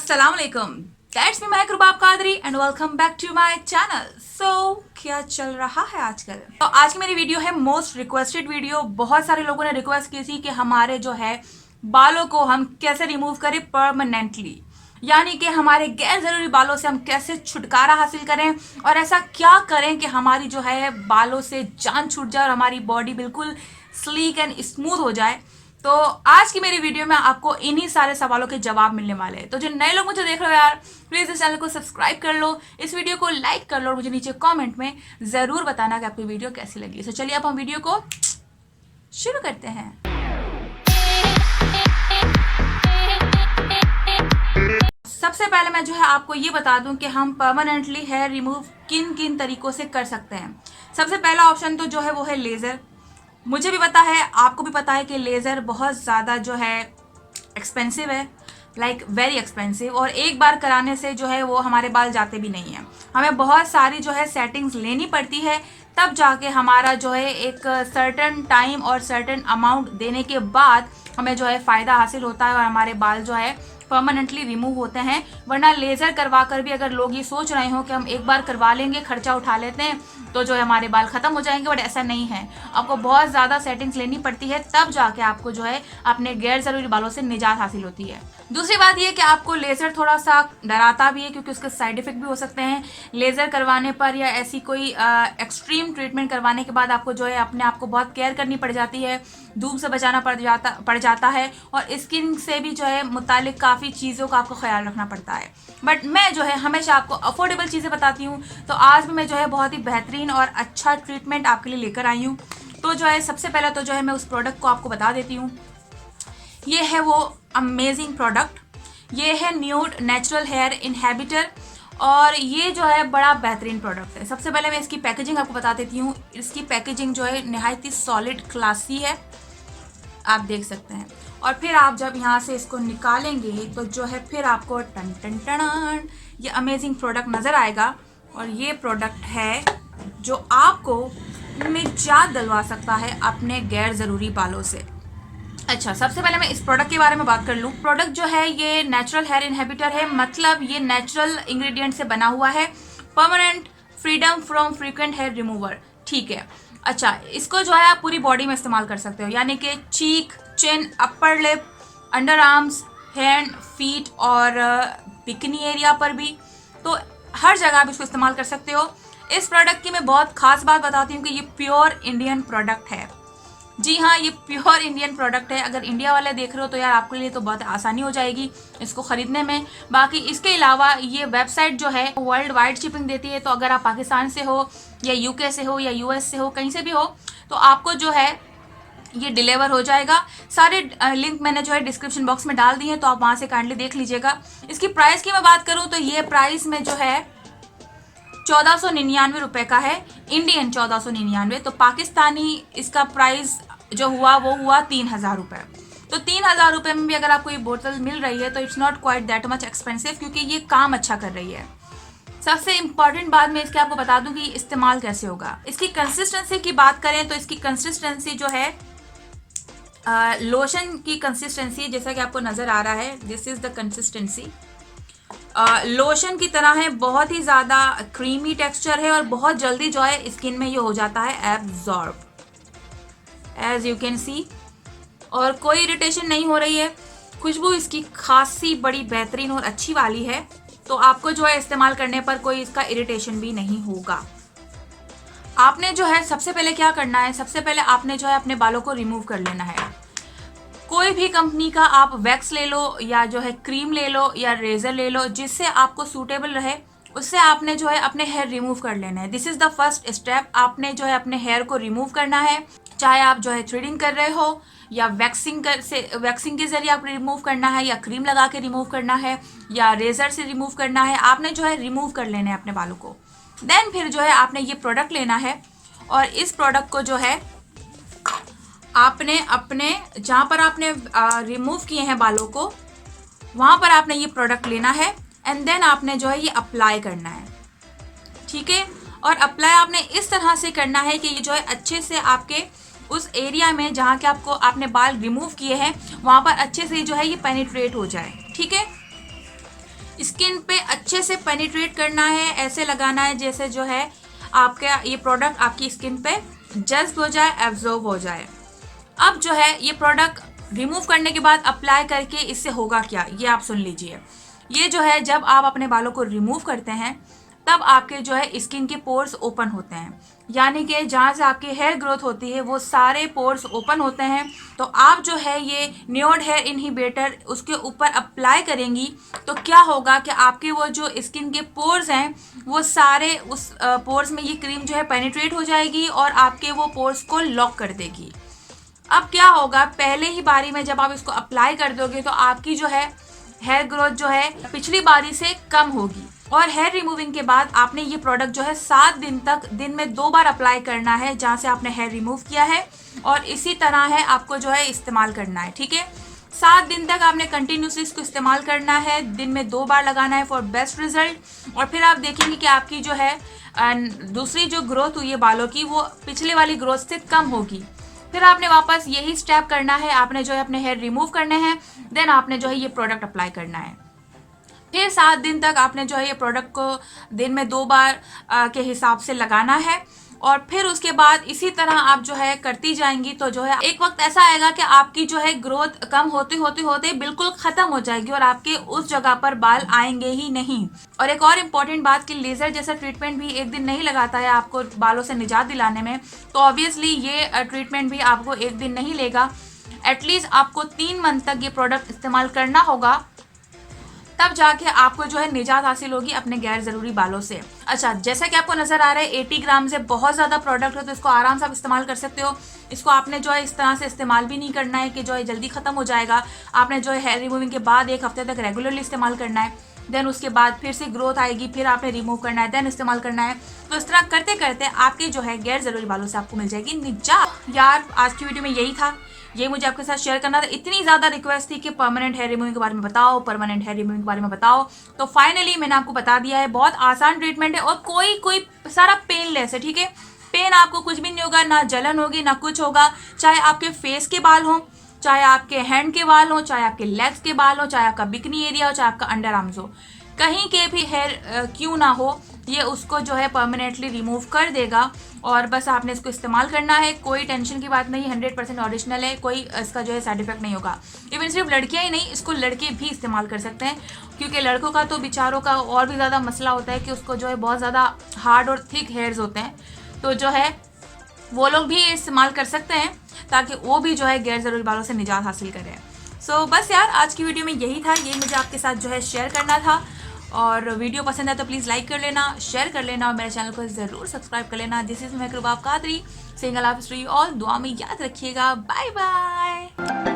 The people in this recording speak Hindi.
अस्सलाम वालेकुम, that's me Mahak Rubab Qadri and welcome back to my channel. क्या चल रहा है आजकल? तो आज की मेरी वीडियो है मोस्ट रिक्वेस्टेड वीडियो। बहुत सारे लोगों ने रिक्वेस्ट की थी कि हमारे जो है बालों को हम कैसे रिमूव करें परमानेंटली, यानी कि हमारे गैर जरूरी बालों से हम कैसे छुटकारा हासिल करें और ऐसा क्या करें कि हमारी जो है बालों से जान छूट जाए और हमारी बॉडी बिल्कुल स्लीक एंड स्मूथ हो जाए। तो आज की मेरी वीडियो में आपको इन्हीं सारे सवालों के जवाब मिलने वाले हैं। तो जो नए लोग मुझे देख रहे हो यार, प्लीज इस चैनल को सब्सक्राइब कर लो, इस वीडियो को लाइक कर लो और मुझे नीचे कमेंट में जरूर बताना कि आपकी वीडियो कैसी लगी। तो चलिए अब हम वीडियो को शुरू करते हैं। सबसे पहले मैं जो है आपको ये बता दूं कि हम परमानेंटली हेयर रिमूव किन किन तरीकों से कर सकते हैं। सबसे पहला ऑप्शन तो जो है वो है लेजर। मुझे भी पता है, आपको भी पता है कि लेज़र बहुत ज़्यादा जो है एक्सपेंसिव है, लाइक वेरी एक्सपेंसिव, और एक बार कराने से जो है वो हमारे बाल जाते भी नहीं हैं। हमें बहुत सारी जो है सेटिंग्स लेनी पड़ती है, तब जाके हमारा जो है एक सर्टेन टाइम और सर्टेन अमाउंट देने के बाद हमें जो है फ़ायदा हासिल होता है और हमारे बाल जो है परमानेंटली रिमूव होते हैं। वरना लेज़र करवा कर भी अगर लोग ये सोच रहे हो कि हम एक बार करवा लेंगे, खर्चा उठा लेते हैं तो जो है हमारे बाल ख़त्म हो जाएंगे, बट ऐसा नहीं है। आपको बहुत ज़्यादा सेटिंग्स लेनी पड़ती है, तब जाके आपको जो है अपने गैर ज़रूरी बालों से निजात हासिल होती है। दूसरी बात यह कि आपको लेज़र थोड़ा सा डराता भी है, क्योंकि उसके साइड इफ़ेक्ट भी हो सकते हैं। लेज़र करवाने पर या ऐसी कोई एक्सट्रीम ट्रीटमेंट करवाने के बाद आपको जो है अपने आप को बहुत केयर करनी पड़ जाती है, धूप से बचाना पड़ जाता है और स्किन से भी जो है मुतालिक काफ़ी चीज़ों का आपको ख्याल रखना पड़ता है। बट मैं जो है हमेशा आपको अफोर्डेबल चीज़ें बताती हूँ, तो आज भी मैं जो है बहुत ही बेहतरीन और अच्छा ट्रीटमेंट आपके लिए लेकर आई हूँ। तो जो है सबसे पहले तो जो है मैं उस प्रोडक्ट को आपको बता देती हूँ। ये है वो अमेजिंग प्रोडक्ट, ये है न्यूड नेचुरल हेयर इनहेबिटर, और ये जो है बड़ा बेहतरीन प्रोडक्ट है। सबसे पहले मैं इसकी पैकेजिंग आपको बता देती हूँ। इसकी पैकेजिंग जो है नहायत ही सॉलिड क्लासी है, आप देख सकते हैं। और फिर आप जब यहाँ से इसको निकालेंगे तो जो है फिर आपको टन टन टन ये अमेजिंग प्रोडक्ट नज़र आएगा। और ये प्रोडक्ट है जो आपको निजात दिलवा सकता है अपने गैर ज़रूरी बालों से। अच्छा, सबसे पहले मैं इस प्रोडक्ट के बारे में बात कर लूँ। प्रोडक्ट जो है ये नेचुरल हेयर इनहेबिटर है, मतलब ये नेचुरल इंग्रेडिएंट से बना हुआ है। Permanent freedom from frequent hair remover, ठीक है। अच्छा, इसको जो है आप पूरी बॉडी में इस्तेमाल कर सकते हो, यानी कि cheek, chin, upper lip, underarms, hand, feet और बिकनी एरिया पर भी, तो हर जगह आप इसको इस्तेमाल कर सकते हो। इस प्रोडक्ट की मैं बहुत खास बात बताती हूँ कि ये प्योर इंडियन प्रोडक्ट है। जी हाँ, ये प्योर इंडियन प्रोडक्ट है। अगर इंडिया वाले देख रहे हो तो यार आपके लिए तो बहुत आसानी हो जाएगी इसको ख़रीदने में। बाकी इसके अलावा ये वेबसाइट जो है वर्ल्ड वाइड शिपिंग देती है, तो अगर आप पाकिस्तान से हो या यूके से हो या यूएस से हो, कहीं से भी हो, तो आपको जो है ये डिलीवर हो जाएगा। सारे लिंक मैंने जो है डिस्क्रिप्शन बॉक्स में डाल दिए हैं, तो आप वहाँ से काइंडली देख लीजिएगा। इसकी प्राइस की मैं बात करूँ तो ये प्राइस में जो है 1499 रुपये का है, इंडियन 1499। तो पाकिस्तानी इसका प्राइस जो हुआ वो हुआ 3000 रुपये। तो 3000 रुपये में भी अगर आपको ये बोतल मिल रही है तो it's not quite that much expensive, क्योंकि ये काम अच्छा कर रही है। सबसे इम्पॉर्टेंट बात मैं इसके आपको बता दूं कि इस्तेमाल कैसे होगा। इसकी कंसिस्टेंसी की बात करें तो इसकी कंसिस्टेंसी जो है लोशन की कंसिस्टेंसी, जैसा कि आपको नज़र आ रहा है, this is the consistency. Lotion की तरह है, बहुत ही ज़्यादा क्रीमी टेक्सचर है और बहुत जल्दी जो है स्किन में ये हो जाता है absorb, as you can see. और कोई इरिटेशन नहीं हो रही है। खुशबू इसकी खासी बड़ी बेहतरीन और अच्छी वाली है, तो आपको जो है इस्तेमाल करने पर कोई इसका इरिटेशन भी नहीं होगा। आपने जो है सबसे पहले क्या करना है, सबसे पहले आपने जो है अपने बालों को रिमूव कर लेना है। कोई भी कंपनी का आप वैक्स ले लो या जो है क्रीम ले लो या रेजर ले लो, जिससे आपको सूटेबल रहे, उससे आपने जो है अपने हेयर रिमूव कर लेना है। This is the first step. आपने जो है अपने हेयर को रिमूव करना है, चाहे आप जो है थ्रेडिंग कर रहे हो या वैक्सिंग के जरिए आप रिमूव करना है, या क्रीम लगा के रिमूव करना है, या रेजर से रिमूव करना है। आपने जो है रिमूव कर लेना है अपने बालों को। देन फिर जो है आपने ये प्रोडक्ट लेना है, और इस प्रोडक्ट को जो है आपने अपने जहाँ पर आपने रिमूव किए हैं बालों को, वहाँ पर आपने ये प्रोडक्ट लेना है एंड देन आपने जो है ये अप्लाई करना है, ठीक है। और अप्लाई आपने इस तरह से करना है कि ये जो है अच्छे से आपके उस एरिया में जहाँ के आपने बाल रिमूव किए हैं वहाँ पर अच्छे से जो है ये पेनिट्रेट हो जाए, ठीक है। स्किन पे अच्छे से पेनिट्रेट करना है, ऐसे लगाना है जैसे जो है आपका ये प्रोडक्ट आपकी स्किन पे जज्ब हो जाए, एब्जॉर्ब हो जाए। अब जो है ये प्रोडक्ट रिमूव करने के बाद अप्लाई करके इससे होगा क्या, ये आप सुन लीजिए। ये जो है जब आप अपने बालों को रिमूव करते हैं तब आपके जो है स्किन के पोर्स ओपन होते हैं, यानी कि जहाँ से आपकी हेयर ग्रोथ होती है वो सारे पोर्स ओपन होते हैं। तो आप जो है ये न्योड हेयर इनहिबिटर उसके ऊपर अप्लाई करेंगी तो क्या होगा कि आपके वो जो स्किन के पोर्स हैं वो सारे उस पोर्स में ये क्रीम जो है पेनिट्रेट हो जाएगी और आपके वो पोर्स को लॉक कर देगी। अब क्या होगा, पहले ही बारी में जब आप इसको अप्लाई कर दोगे तो आपकी जो है हेयर ग्रोथ जो है पिछली बारी से कम होगी। और हेयर रिमूविंग के बाद आपने ये प्रोडक्ट जो है 7 दिन तक दिन में 2 बार अप्लाई करना है जहाँ से आपने हेयर रिमूव किया है, और इसी तरह है आपको जो है इस्तेमाल करना है। ठीक है, 7 दिन तक आपने कंटिन्यूसली इसको इस्तेमाल करना है, दिन में 2 बार लगाना है फॉर बेस्ट रिजल्ट। और फिर आप देखेंगे कि आपकी जो है दूसरी जो ग्रोथ हुई है बालों की वो पिछले वाली ग्रोथ से कम होगी। फिर आपने वापस यही स्टेप करना है, आपने जो है अपने हेयर रिमूव करने हैं, देन आपने जो है ये प्रोडक्ट अप्लाई करना है। फिर 7 दिन तक आपने जो है ये प्रोडक्ट को दिन में 2 बार के हिसाब से लगाना है, और फिर उसके बाद इसी तरह आप जो है करती जाएंगी तो जो है एक वक्त ऐसा आएगा कि आपकी जो है ग्रोथ कम होते होते होते बिल्कुल खत्म हो जाएगी और आपके उस जगह पर बाल आएंगे ही नहीं। और एक और इम्पॉर्टेंट बात कि लेजर जैसा ट्रीटमेंट भी एक दिन नहीं लगाता है आपको बालों से निजात दिलाने में, तो ऑब्वियसली ये ट्रीटमेंट भी आपको एक दिन नहीं लेगा। एटलीस्ट आपको 3 मंथ तक ये प्रोडक्ट इस्तेमाल करना होगा, तब जाके आपको जो है निजात हासिल होगी अपने गैर ज़रूरी बालों से। अच्छा, जैसा कि आपको नज़र आ रहा है 80 ग्राम से बहुत ज़्यादा प्रोडक्ट है, तो इसको आराम से आप इस्तेमाल कर सकते हो। इसको आपने जो है इस तरह से इस्तेमाल भी नहीं करना है कि जो है जल्दी ख़त्म हो जाएगा। आपने जो है हेयर रिमूविंग के बाद 1 हफ्ते तक रेगुलरली इस्तेमाल करना है, देन उसके बाद फिर से ग्रोथ आएगी, फिर आपने रिमूव करना है, देन इस्तेमाल करना है। तो इस तरह करते करते आपके जो है गैर ज़रूरी बालों से आपको मिल जाएगी निजात। यार आज की वीडियो में यही था, ये मुझे आपके साथ शेयर करना था। इतनी ज़्यादा रिक्वेस्ट थी कि परमानेंट हेयर रिमूविंग के बारे में बताओ, परमानेंट हेयर रिमूविंग के बारे में बताओ, तो फाइनली मैंने आपको बता दिया है। बहुत आसान ट्रीटमेंट है और कोई सारा पेनलेस है। ठीक है, पेन आपको कुछ भी नहीं होगा, ना जलन होगी ना कुछ होगा। चाहे आपके फेस के बाल हों, चाहे आपके हैंड के बाल हों, चाहे आपके लेग्स के बाल हों, चाहे आपका बिकनी एरिया हो, चाहे आपका अंडर आर्म्स हो, कहीं के भी हेयर क्यों ना हो, ये उसको जो है परमानेंटली रिमूव कर देगा। और बस आपने इसको इस्तेमाल करना है, कोई टेंशन की बात नहीं, 100% ओरिजिनल है, कोई इसका जो है साइड इफेक्ट नहीं होगा। इवन सिर्फ लड़कियां ही नहीं, इसको लड़के भी इस्तेमाल कर सकते हैं, क्योंकि लड़कों का तो बेचारों का और भी ज़्यादा मसला होता है कि उसको जो है बहुत ज़्यादा हार्ड और थिक हेयर्स होते हैं, तो जो है वो लोग भी इस्तेमाल कर सकते हैं ताकि वो भी जो है गैर ज़रूरी बालों से निजात हासिल करें। सो बस यार आज की वीडियो में यही था, ये मुझे आपके साथ जो है शेयर करना था। और वीडियो पसंद है तो प्लीज़ लाइक कर लेना, शेयर कर लेना और मेरे चैनल को ज़रूर सब्सक्राइब कर लेना। दिस इज़ महक रुबाब कादरी, सिंगल आप ऑल दुआ में याद रखिएगा। Bye bye.